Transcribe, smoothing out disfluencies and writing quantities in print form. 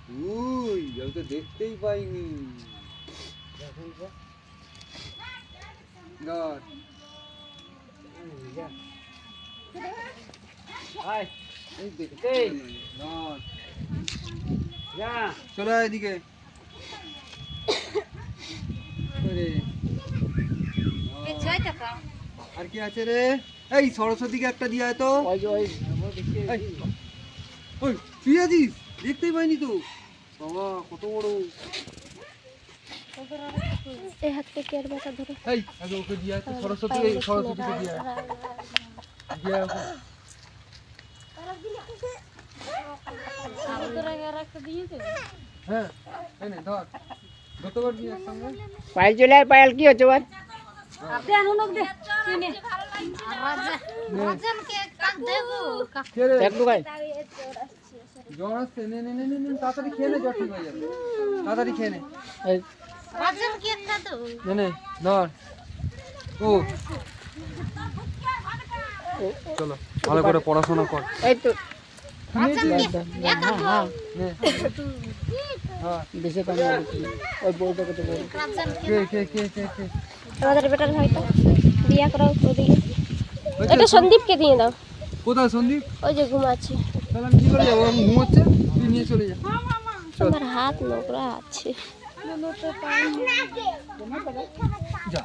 তুই আমি তো দেখতেই পাইনি। চলো এদিকে। আর কি আছে রে? এই সরস্বতীকে একটা দিয়ে আয় তো। তুই আছিস? দেখতেই পাইনি তো। বাবা কত বড়। এই হাত থেকে আর বাটা ধরে। এই আগে ওকে দিয়ে আয় তো, সরস্বতীকে দিয়ে আয়। দিয়ে আয়। হ্যাঁ এই নে ধর। যতবার দিয়ে একসঙ্গে। পায়েল চলে আর পায়েল কি হচ্ছে বল? জ্বর আসছে, নে নে নে নে তাড়াতাড়ি খেয়ে নে, জ্বর ঠিক হয়ে যাবে। তাড়াতাড়ি খেয়ে নে। নে নে ধর। ও চলো ভালো করে পড়াশোনা কর। এই তো দেশে তো ওই বউটাকে তো বল। আমাদের বেটার হয়তো বিয়া করাও ওদিকে। এটা সন্দীপকে দিয়ে দাও। কোথায় সন্দীপ? ওই যে ঘুমাচ্ছে। তাহলে আমি কি করে যাবো? আমি ঘুমোচ্ছে, তুই নিয়ে চলে যা। আমার হাত নোংরা আছে। যা।